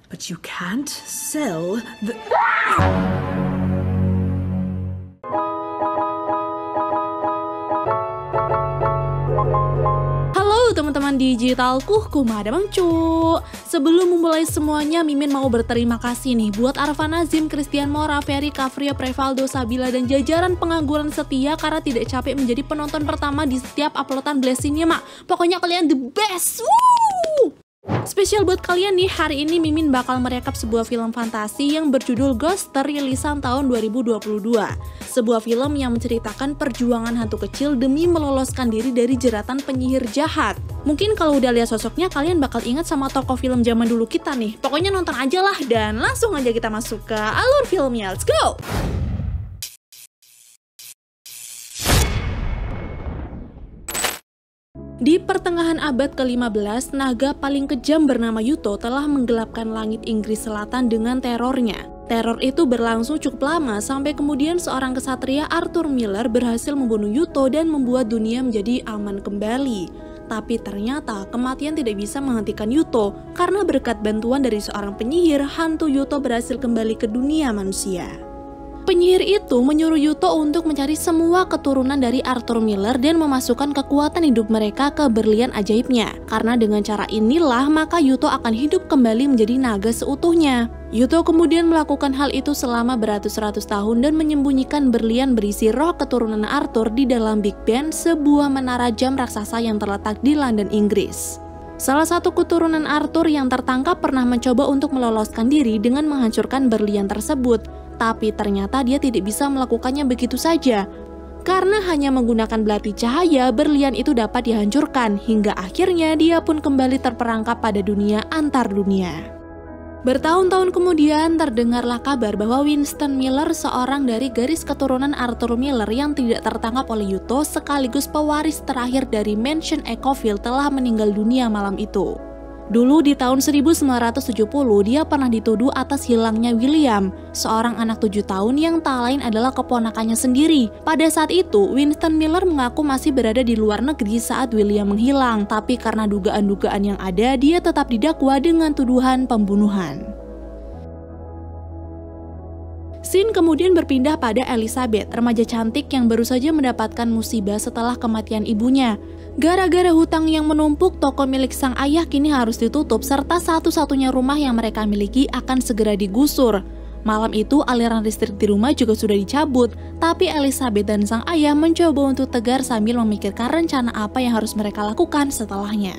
But you can't sell the... Halo teman-teman digitalku, kumaha Bang Cu. Sebelum memulai semuanya, Mimin mau berterima kasih nih buat Arfa Nazim, Christian Mora, Ferry, Kafria, Prevaldo, Sabila, dan jajaran pengangguran setia karena tidak capek menjadi penonton pertama di setiap uploadan Blessingnya, Mak. Pokoknya kalian the best. Woo! Spesial buat kalian nih, hari ini Mimin bakal merekap sebuah film fantasi yang berjudul Ghost rilisan tahun 2022. Sebuah film yang menceritakan perjuangan hantu kecil demi meloloskan diri dari jeratan penyihir jahat. Mungkin kalau udah lihat sosoknya kalian bakal ingat sama tokoh film zaman dulu kita nih. Pokoknya nonton aja lah dan langsung aja kita masuk ke alur filmnya. Let's go! Di pertengahan abad ke-15, naga paling kejam bernama Yuto telah menggelapkan langit Inggris Selatan dengan terornya. Teror itu berlangsung cukup lama sampai kemudian seorang kesatria Arthur Miller berhasil membunuh Yuto dan membuat dunia menjadi aman kembali. Tapi ternyata kematian tidak bisa menghentikan Yuto karena berkat bantuan dari seorang penyihir, hantu Yuto berhasil kembali ke dunia manusia. Penyihir itu menyuruh Yuto untuk mencari semua keturunan dari Arthur Miller dan memasukkan kekuatan hidup mereka ke berlian ajaibnya. Karena dengan cara inilah maka Yuto akan hidup kembali menjadi naga seutuhnya. Yuto kemudian melakukan hal itu selama beratus-ratus tahun dan menyembunyikan berlian berisi roh keturunan Arthur di dalam Big Ben, sebuah menara jam raksasa yang terletak di London, Inggris. Salah satu keturunan Arthur yang tertangkap pernah mencoba untuk meloloskan diri dengan menghancurkan berlian tersebut. Tapi ternyata dia tidak bisa melakukannya begitu saja. Karena hanya menggunakan belati cahaya, berlian itu dapat dihancurkan, hingga akhirnya dia pun kembali terperangkap pada dunia antar dunia. Bertahun-tahun kemudian terdengarlah kabar bahwa Winston Miller, seorang dari garis keturunan Arthur Miller yang tidak tertangkap oleh Yuto sekaligus pewaris terakhir dari Mansion Ecoville, telah meninggal dunia malam itu. Dulu di tahun 1970 dia pernah dituduh atas hilangnya William, seorang anak 7 tahun yang tak lain adalah keponakannya sendiri. Pada saat itu, Winston Miller mengaku masih berada di luar negeri saat William menghilang, tapi karena dugaan-dugaan yang ada, dia tetap didakwa dengan tuduhan pembunuhan. Scene kemudian berpindah pada Elizabeth, remaja cantik yang baru saja mendapatkan musibah setelah kematian ibunya. Gara-gara hutang yang menumpuk, toko milik sang ayah kini harus ditutup serta satu-satunya rumah yang mereka miliki akan segera digusur. Malam itu aliran listrik di rumah juga sudah dicabut, tapi Elizabeth dan sang ayah mencoba untuk tegar sambil memikirkan rencana apa yang harus mereka lakukan setelahnya.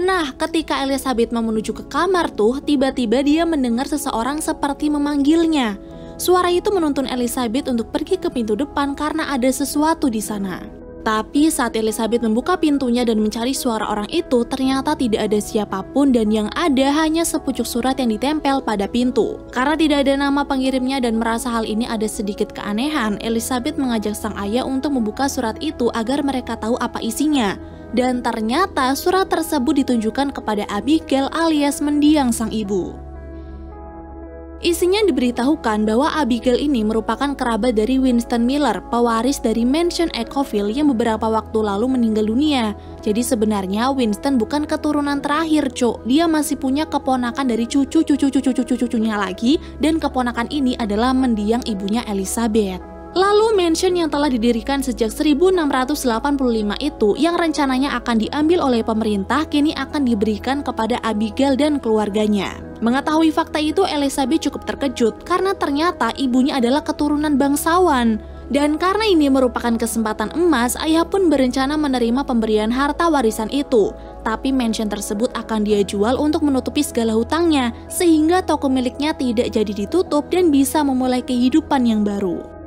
Nah, ketika Elizabeth mau menuju ke kamar tuh, tiba-tiba dia mendengar seseorang seperti memanggilnya. Suara itu menuntun Elizabeth untuk pergi ke pintu depan karena ada sesuatu di sana. Tapi saat Elizabeth membuka pintunya dan mencari suara orang itu, ternyata tidak ada siapapun dan yang ada hanya sepucuk surat yang ditempel pada pintu. Karena tidak ada nama pengirimnya dan merasa hal ini ada sedikit keanehan, Elizabeth mengajak sang ayah untuk membuka surat itu agar mereka tahu apa isinya. Dan ternyata surat tersebut ditunjukkan kepada Abigail alias mendiang sang ibu. Isinya diberitahukan bahwa Abigail ini merupakan kerabat dari Winston Miller, pewaris dari Mansion Ecoville yang beberapa waktu lalu meninggal dunia. Jadi sebenarnya Winston bukan keturunan terakhir, Cuk. Dia masih punya keponakan dari cucunya lagi, dan keponakan ini adalah mendiang ibunya Elizabeth. Lalu mansion yang telah didirikan sejak 1685 itu yang rencananya akan diambil oleh pemerintah kini akan diberikan kepada Abigail dan keluarganya. Mengetahui fakta itu, Elizabeth cukup terkejut karena ternyata ibunya adalah keturunan bangsawan. Dan karena ini merupakan kesempatan emas, ayah pun berencana menerima pemberian harta warisan itu. Tapi mansion tersebut akan dia jual untuk menutupi segala hutangnya, sehingga toko miliknya tidak jadi ditutup dan bisa memulai kehidupan yang baru.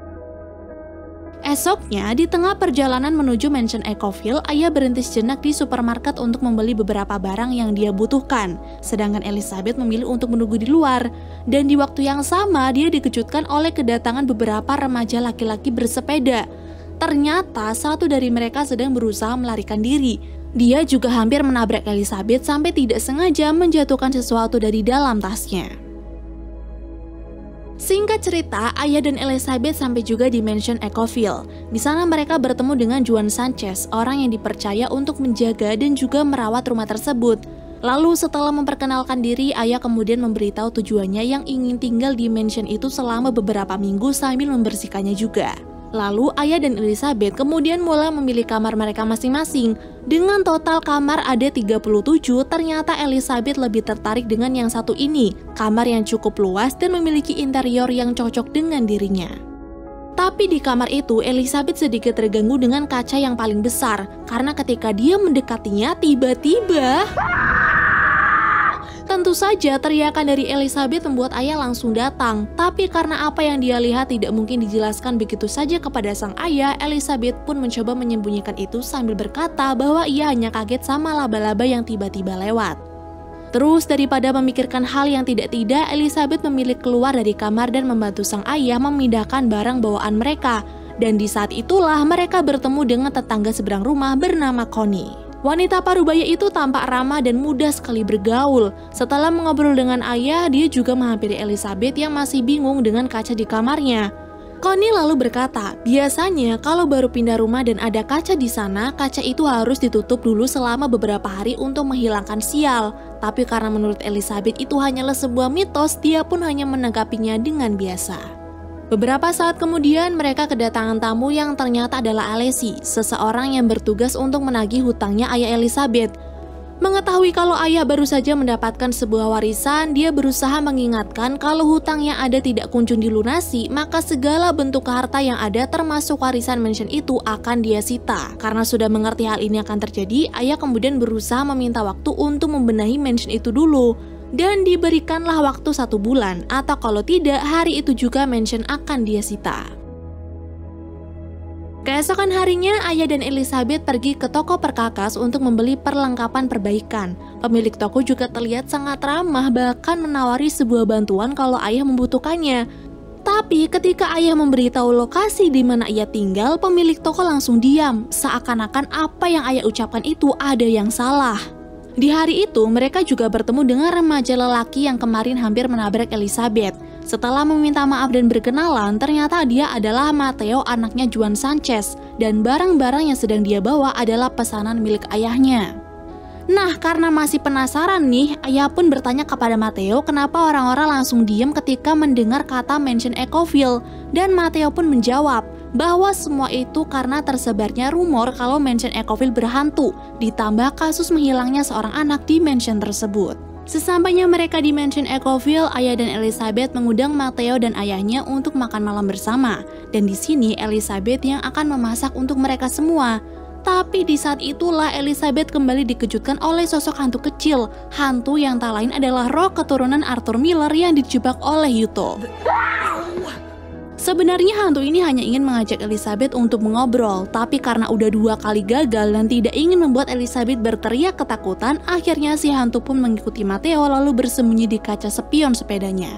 Esoknya, di tengah perjalanan menuju Mansion Ecoville, ayah berhenti sejenak di supermarket untuk membeli beberapa barang yang dia butuhkan. Sedangkan Elizabeth memilih untuk menunggu di luar. Dan di waktu yang sama, dia dikejutkan oleh kedatangan beberapa remaja laki-laki bersepeda. Ternyata, satu dari mereka sedang berusaha melarikan diri. Dia juga hampir menabrak Elizabeth sampai tidak sengaja menjatuhkan sesuatu dari dalam tasnya. Singkat cerita, ayah dan Elizabeth sampai juga di Mansion Ecoville. Di sana mereka bertemu dengan Juan Sanchez, orang yang dipercaya untuk menjaga dan juga merawat rumah tersebut. Lalu setelah memperkenalkan diri, Ayah kemudian memberitahu tujuannya yang ingin tinggal di mansion itu selama beberapa minggu sambil membersihkannya juga. Lalu Ayah dan Elizabeth kemudian mulai memilih kamar mereka masing-masing. Dengan total kamar ada 37, ternyata Elizabeth lebih tertarik dengan yang satu ini, kamar yang cukup luas dan memiliki interior yang cocok dengan dirinya. Tapi di kamar itu, Elizabeth sedikit terganggu dengan kaca yang paling besar, karena ketika dia mendekatinya, tiba-tiba... Tentu saja teriakan dari Elizabeth membuat Ayah langsung datang, tapi karena apa yang dia lihat tidak mungkin dijelaskan begitu saja kepada sang ayah, Elizabeth pun mencoba menyembunyikan itu sambil berkata bahwa ia hanya kaget sama laba-laba yang tiba-tiba lewat. Terus daripada memikirkan hal yang tidak-tidak, Elizabeth memilih keluar dari kamar dan membantu sang ayah memindahkan barang bawaan mereka. Dan di saat itulah mereka bertemu dengan tetangga seberang rumah bernama Connie. Wanita parubaya itu tampak ramah dan mudah sekali bergaul. Setelah mengobrol dengan ayah, dia juga menghampiri Elizabeth yang masih bingung dengan kaca di kamarnya. Connie lalu berkata, biasanya kalau baru pindah rumah dan ada kaca di sana, kaca itu harus ditutup dulu selama beberapa hari untuk menghilangkan sial. Tapi karena menurut Elizabeth itu hanyalah sebuah mitos, dia pun hanya menanggapinya dengan biasa. Beberapa saat kemudian mereka kedatangan tamu yang ternyata adalah Alessi, seseorang yang bertugas untuk menagih hutangnya ayah Elizabeth. Mengetahui kalau ayah baru saja mendapatkan sebuah warisan, dia berusaha mengingatkan kalau hutang yang ada tidak kunjung dilunasi, maka segala bentuk harta yang ada termasuk warisan mansion itu akan dia sita. Karena sudah mengerti hal ini akan terjadi, ayah kemudian berusaha meminta waktu untuk membenahi mansion itu dulu. Dan diberikanlah waktu 1 bulan, atau kalau tidak, hari itu juga mansion akan dia sita. Keesokan harinya, Ayah dan Elizabeth pergi ke toko perkakas untuk membeli perlengkapan perbaikan. Pemilik toko juga terlihat sangat ramah, bahkan menawari sebuah bantuan kalau Ayah membutuhkannya. Tapi ketika Ayah memberitahu lokasi di mana ia tinggal, pemilik toko langsung diam, seakan-akan apa yang Ayah ucapkan itu ada yang salah. Di hari itu, mereka juga bertemu dengan remaja lelaki yang kemarin hampir menabrak Elizabeth. Setelah meminta maaf dan berkenalan, ternyata dia adalah Mateo, anaknya Juan Sanchez, dan barang-barang yang sedang dia bawa adalah pesanan milik ayahnya. Nah, karena masih penasaran nih, ayah pun bertanya kepada Mateo kenapa orang-orang langsung diam ketika mendengar kata Mansion Echoville, dan Mateo pun menjawab bahwa semua itu karena tersebarnya rumor kalau Mansion Echoville berhantu, ditambah kasus menghilangnya seorang anak di mansion tersebut. Sesampainya mereka di Mansion Echoville, Ayah dan Elizabeth mengundang Mateo dan ayahnya untuk makan malam bersama. Dan di sini Elizabeth yang akan memasak untuk mereka semua. Tapi di saat itulah Elizabeth kembali dikejutkan oleh sosok hantu kecil. Hantu yang tak lain adalah roh keturunan Arthur Miller yang dijebak oleh Yuto. Sebenarnya hantu ini hanya ingin mengajak Elizabeth untuk mengobrol, tapi karena udah 2 kali gagal dan tidak ingin membuat Elizabeth berteriak ketakutan, akhirnya si hantu pun mengikuti Mateo lalu bersembunyi di kaca spion sepedanya.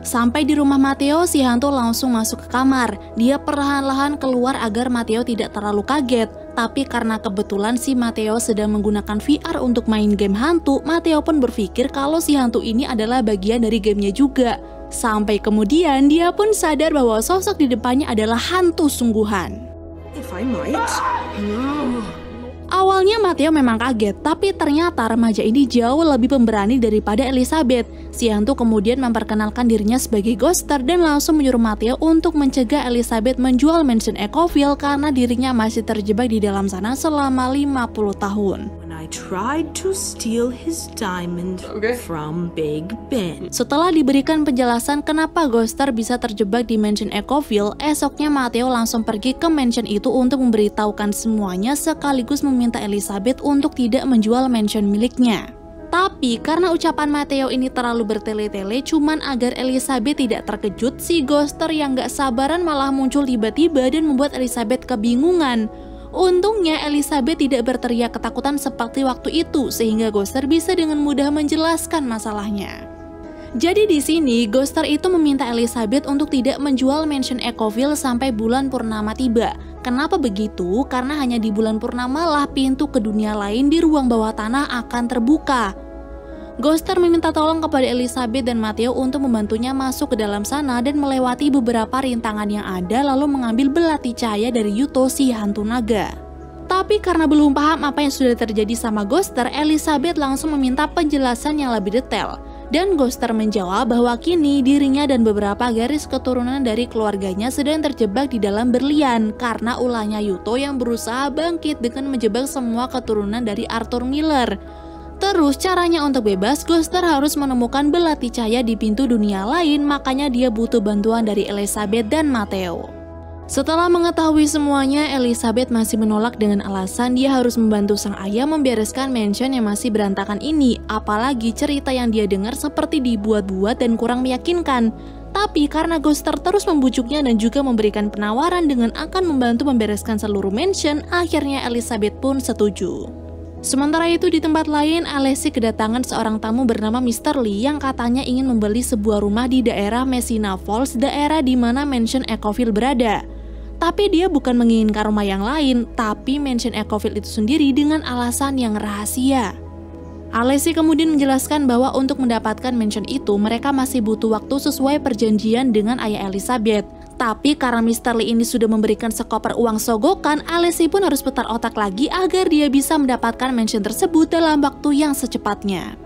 Sampai di rumah Mateo, si hantu langsung masuk ke kamar. Dia perlahan-lahan keluar agar Mateo tidak terlalu kaget. Tapi karena kebetulan si Mateo sedang menggunakan VR untuk main game hantu, Mateo pun berpikir kalau si hantu ini adalah bagian dari gamenya juga. Sampai kemudian dia pun sadar bahwa sosok di depannya adalah hantu sungguhan. Awalnya Mateo memang kaget, tapi ternyata remaja ini jauh lebih pemberani daripada Elizabeth. Si hantu kemudian memperkenalkan dirinya sebagai ghoster dan langsung menyuruh Mateo untuk mencegah Elizabeth menjual Mansion Echoville karena dirinya masih terjebak di dalam sana selama 50 tahun. I tried to steal his diamond from Big Ben. Setelah diberikan penjelasan kenapa ghoster bisa terjebak di Mansion Echoville, esoknya Mateo langsung pergi ke mansion itu untuk memberitahukan semuanya sekaligus meminta Elizabeth untuk tidak menjual mansion miliknya. Tapi karena ucapan Mateo ini terlalu bertele-tele cuman agar Elizabeth tidak terkejut, si ghoster yang gak sabaran malah muncul tiba-tiba dan membuat Elizabeth kebingungan. Untungnya Elizabeth tidak berteriak ketakutan seperti waktu itu sehingga ghoster bisa dengan mudah menjelaskan masalahnya. Jadi di sini ghoster itu meminta Elizabeth untuk tidak menjual Mansion Echoville sampai bulan purnama tiba. Kenapa begitu? Karena hanya di bulan purnama lah pintu ke dunia lain di ruang bawah tanah akan terbuka. Ghoster meminta tolong kepada Elizabeth dan Mateo untuk membantunya masuk ke dalam sana dan melewati beberapa rintangan yang ada lalu mengambil belati cahaya dari Yuto si hantu naga. Tapi karena belum paham apa yang sudah terjadi sama Ghoster, Elizabeth langsung meminta penjelasan yang lebih detail. Dan Ghoster menjawab bahwa kini dirinya dan beberapa garis keturunan dari keluarganya sedang terjebak di dalam berlian karena ulahnya Yuto yang berusaha bangkit dengan menjebak semua keturunan dari Arthur Miller. Terus caranya untuk bebas, Ghoster harus menemukan belati cahaya di pintu dunia lain, makanya dia butuh bantuan dari Elizabeth dan Matteo. Setelah mengetahui semuanya, Elizabeth masih menolak dengan alasan dia harus membantu sang ayah membereskan mansion yang masih berantakan ini, apalagi cerita yang dia dengar seperti dibuat-buat dan kurang meyakinkan. Tapi karena Ghoster terus membujuknya dan juga memberikan penawaran dengan akan membantu membereskan seluruh mansion, akhirnya Elizabeth pun setuju. Sementara itu di tempat lain, Alessi kedatangan seorang tamu bernama Mr. Lee yang katanya ingin membeli sebuah rumah di daerah Messina Falls, daerah di mana mansion Echoville berada. Tapi dia bukan menginginkan rumah yang lain, tapi mansion Echoville itu sendiri dengan alasan yang rahasia. Alessi kemudian menjelaskan bahwa untuk mendapatkan mansion itu, mereka masih butuh waktu sesuai perjanjian dengan ayah Elizabeth. Tapi karena Mr. Lee ini sudah memberikan sekoper uang sogokan, Alessi pun harus putar otak lagi agar dia bisa mendapatkan mansion tersebut dalam waktu yang secepatnya.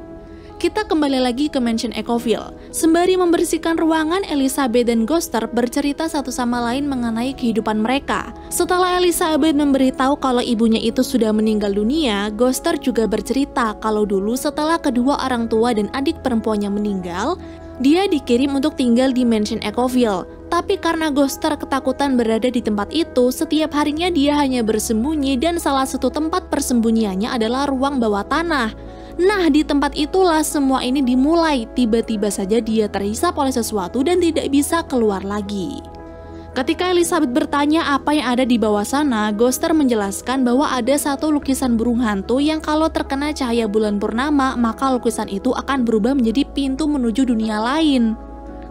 Kita kembali lagi ke mansion Echoville. Sembari membersihkan ruangan, Elizabeth dan Ghoster bercerita satu sama lain mengenai kehidupan mereka. Setelah Elizabeth memberitahu kalau ibunya itu sudah meninggal dunia, Ghoster juga bercerita kalau dulu setelah kedua orang tua dan adik perempuannya meninggal, dia dikirim untuk tinggal di mansion Echoville. Tapi karena Ghoster ketakutan berada di tempat itu, setiap harinya dia hanya bersembunyi dan salah satu tempat persembunyiannya adalah ruang bawah tanah. Nah, di tempat itulah semua ini dimulai. Tiba-tiba saja dia terhisap oleh sesuatu dan tidak bisa keluar lagi. Ketika Elizabeth bertanya apa yang ada di bawah sana, Ghoster menjelaskan bahwa ada satu lukisan burung hantu yang kalau terkena cahaya bulan purnama, maka lukisan itu akan berubah menjadi pintu menuju dunia lain.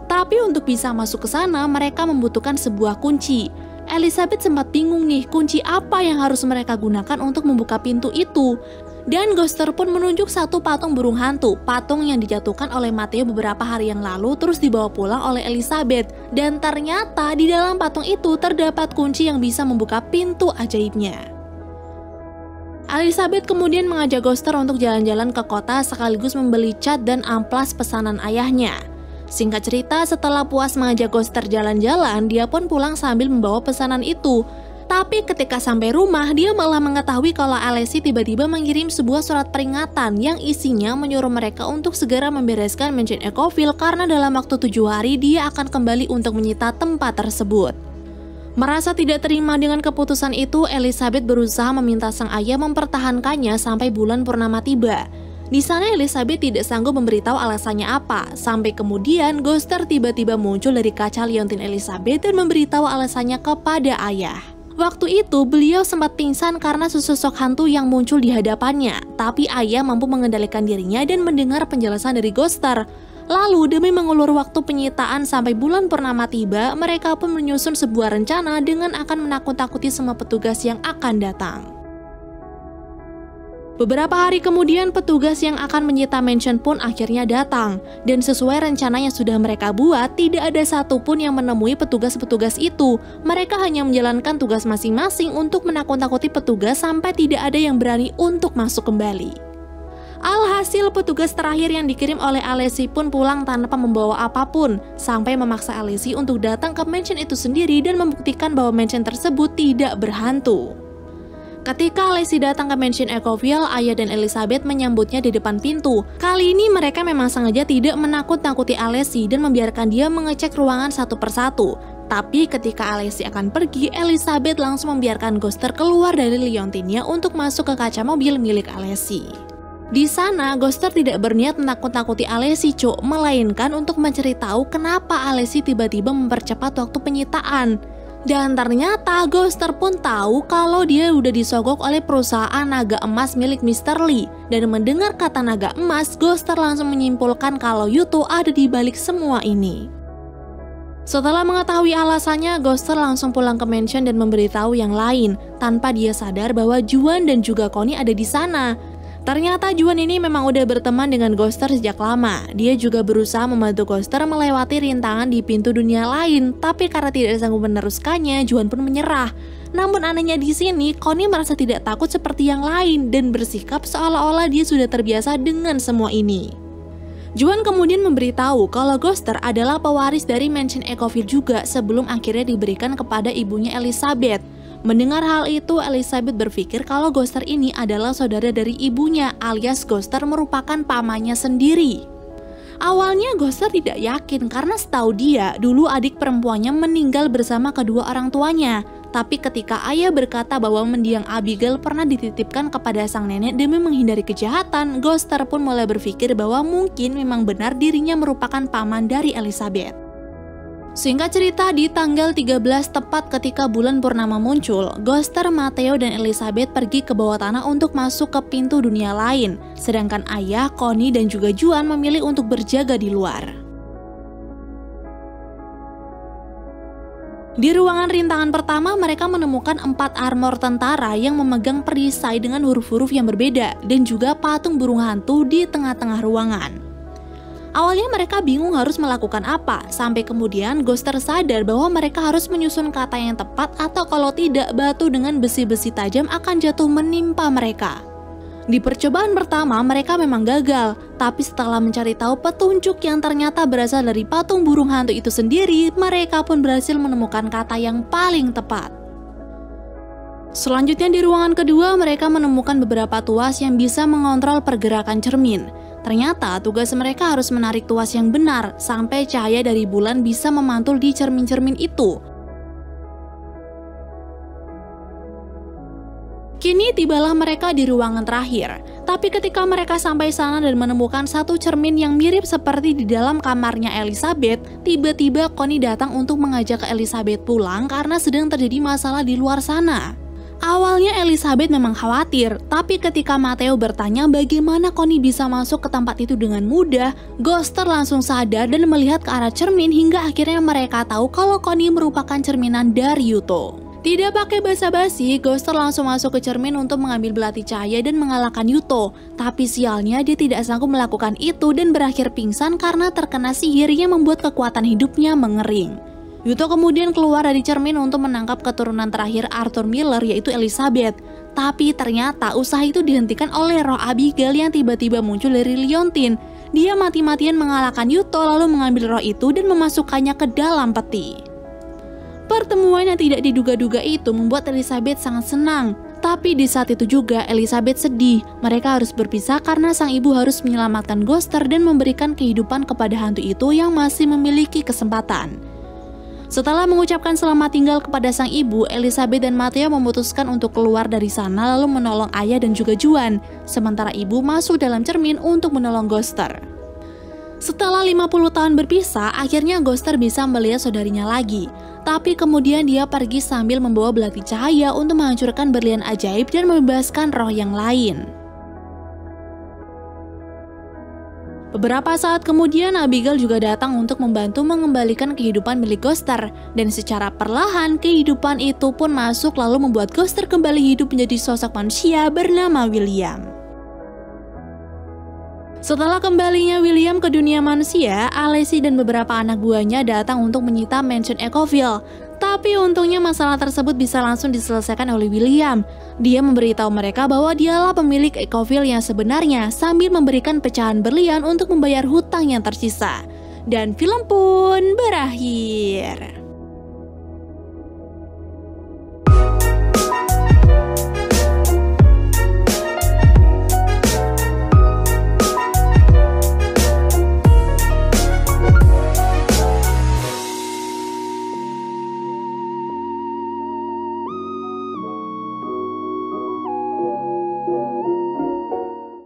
Tapi untuk bisa masuk ke sana, mereka membutuhkan sebuah kunci. Elizabeth sempat bingung nih, kunci apa yang harus mereka gunakan untuk membuka pintu itu. Dan Ghoster pun menunjuk satu patung burung hantu, patung yang dijatuhkan oleh Matteo beberapa hari yang lalu terus dibawa pulang oleh Elizabeth. Dan ternyata di dalam patung itu terdapat kunci yang bisa membuka pintu ajaibnya. Elizabeth kemudian mengajak Ghoster untuk jalan-jalan ke kota sekaligus membeli cat dan amplas pesanan ayahnya. Singkat cerita, setelah puas mengajak Ghoster jalan-jalan, dia pun pulang sambil membawa pesanan itu. Tapi ketika sampai rumah, dia malah mengetahui kalau Alessi tiba-tiba mengirim sebuah surat peringatan yang isinya menyuruh mereka untuk segera membereskan mansion Echoville karena dalam waktu 7 hari dia akan kembali untuk menyita tempat tersebut. Merasa tidak terima dengan keputusan itu, Elizabeth berusaha meminta sang ayah mempertahankannya sampai bulan purnama tiba. Di sana Elizabeth tidak sanggup memberitahu alasannya apa, sampai kemudian Ghoster tiba-tiba muncul dari kaca liontin Elizabeth dan memberitahu alasannya kepada ayah. Waktu itu beliau sempat pingsan karena sesosok hantu yang muncul di hadapannya, tapi ayah mampu mengendalikan dirinya dan mendengar penjelasan dari Ghoster. Lalu demi mengulur waktu penyitaan sampai bulan purnama tiba, mereka pun menyusun sebuah rencana dengan akan menakut-takuti semua petugas yang akan datang. Beberapa hari kemudian petugas yang akan menyita mansion pun akhirnya datang. Dan sesuai rencana yang sudah mereka buat, tidak ada satupun yang menemui petugas-petugas itu. Mereka hanya menjalankan tugas masing-masing untuk menakut-takuti petugas sampai tidak ada yang berani untuk masuk kembali. Alhasil petugas terakhir yang dikirim oleh Alessi pun pulang tanpa membawa apapun, sampai memaksa Alessi untuk datang ke mansion itu sendiri dan membuktikan bahwa mansion tersebut tidak berhantu. Ketika Alessi datang ke mansion Echoville, ayah dan Elizabeth menyambutnya di depan pintu. Kali ini mereka memang sengaja tidak menakut-nakuti Alessi dan membiarkan dia mengecek ruangan satu persatu. Tapi ketika Alessi akan pergi, Elizabeth langsung membiarkan Ghoster keluar dari liontinnya untuk masuk ke kaca mobil milik Alessi. Di sana, Ghoster tidak berniat menakut-nakuti Alessi, melainkan untuk mencari tahu kenapa Alessi tiba-tiba mempercepat waktu penyitaan. Dan ternyata Ghoster pun tahu kalau dia udah disogok oleh perusahaan naga emas milik Mr. Lee. Dan mendengar kata naga emas, Ghoster langsung menyimpulkan kalau Yuto ada di balik semua ini. Setelah mengetahui alasannya, Ghoster langsung pulang ke mansion dan memberitahu yang lain, tanpa dia sadar bahwa Juan dan juga Connie ada di sana. Ternyata Juan ini memang udah berteman dengan Ghoster sejak lama. Dia juga berusaha membantu Ghoster melewati rintangan di pintu dunia lain, tapi karena tidak sanggup meneruskannya, Juan pun menyerah. Namun anehnya di sini, Connie merasa tidak takut seperti yang lain dan bersikap seolah-olah dia sudah terbiasa dengan semua ini. Juan kemudian memberitahu kalau Ghoster adalah pewaris dari Mansion Ecoville juga sebelum akhirnya diberikan kepada ibunya Elizabeth. Mendengar hal itu, Elizabeth berpikir kalau Ghoster ini adalah saudara dari ibunya, alias Ghoster merupakan pamannya sendiri. Awalnya Ghoster tidak yakin karena setahu dia, dulu adik perempuannya meninggal bersama kedua orang tuanya. Tapi ketika ayah berkata bahwa mendiang Abigail pernah dititipkan kepada sang nenek demi menghindari kejahatan, Ghoster pun mulai berpikir bahwa mungkin memang benar dirinya merupakan paman dari Elizabeth. Singkat cerita, di tanggal 13 tepat ketika bulan purnama muncul, Ghoster, Matteo, dan Elizabeth pergi ke bawah tanah untuk masuk ke pintu dunia lain. Sedangkan ayah, Connie, dan juga Juan memilih untuk berjaga di luar. Di ruangan rintangan pertama, mereka menemukan 4 armor tentara yang memegang perisai dengan huruf-huruf yang berbeda dan juga patung burung hantu di tengah-tengah ruangan. Awalnya mereka bingung harus melakukan apa, sampai kemudian Ghoster sadar bahwa mereka harus menyusun kata yang tepat atau kalau tidak batu dengan besi-besi tajam akan jatuh menimpa mereka. Di percobaan pertama mereka memang gagal, tapi setelah mencari tahu petunjuk yang ternyata berasal dari patung burung hantu itu sendiri, mereka pun berhasil menemukan kata yang paling tepat. Selanjutnya di ruangan kedua mereka menemukan beberapa tuas yang bisa mengontrol pergerakan cermin. Ternyata tugas mereka harus menarik tuas yang benar sampai cahaya dari bulan bisa memantul di cermin-cermin itu. Kini tibalah mereka di ruangan terakhir. Tapi ketika mereka sampai sana dan menemukan satu cermin yang mirip seperti di dalam kamarnya Elizabeth, tiba-tiba Connie datang untuk mengajak Elizabeth pulang karena sedang terjadi masalah di luar sana. Awalnya Elizabeth memang khawatir, tapi ketika Matteo bertanya bagaimana Connie bisa masuk ke tempat itu dengan mudah, Ghoster langsung sadar dan melihat ke arah cermin hingga akhirnya mereka tahu kalau Connie merupakan cerminan dari Yuto. Tidak pakai basa-basi, Ghoster langsung masuk ke cermin untuk mengambil belati cahaya dan mengalahkan Yuto. Tapi sialnya dia tidak sanggup melakukan itu dan berakhir pingsan karena terkena sihir yang membuat kekuatan hidupnya mengering. Yuto kemudian keluar dari cermin untuk menangkap keturunan terakhir Arthur Miller yaitu Elizabeth. Tapi ternyata usaha itu dihentikan oleh roh Abigail yang tiba-tiba muncul dari liontin. Dia mati-matian mengalahkan Yuto lalu mengambil roh itu dan memasukkannya ke dalam peti. Pertemuan yang tidak diduga-duga itu membuat Elizabeth sangat senang. Tapi di saat itu juga Elizabeth sedih. Mereka harus berpisah karena sang ibu harus menyelamatkan Ghoster dan memberikan kehidupan kepada hantu itu yang masih memiliki kesempatan. Setelah mengucapkan selamat tinggal kepada sang ibu, Elizabeth dan Matteo memutuskan untuk keluar dari sana lalu menolong ayah dan juga Juan. Sementara ibu masuk dalam cermin untuk menolong Ghoster. Setelah 50 tahun berpisah, akhirnya Ghoster bisa melihat saudarinya lagi. Tapi kemudian dia pergi sambil membawa belati cahaya untuk menghancurkan berlian ajaib dan membebaskan roh yang lain. Beberapa saat kemudian Abigail juga datang untuk membantu mengembalikan kehidupan milik Ghoster. Dan secara perlahan kehidupan itu pun masuk lalu membuat Ghoster kembali hidup menjadi sosok manusia bernama William. Setelah kembalinya William ke dunia manusia, Alessi dan beberapa anak buahnya datang untuk menyita Mansion Ecoville. Tapi untungnya masalah tersebut bisa langsung diselesaikan oleh William. Dia memberitahu mereka bahwa dialah pemilik Ecoville yang sebenarnya sambil memberikan pecahan berlian untuk membayar hutang yang tersisa. Dan film pun berakhir.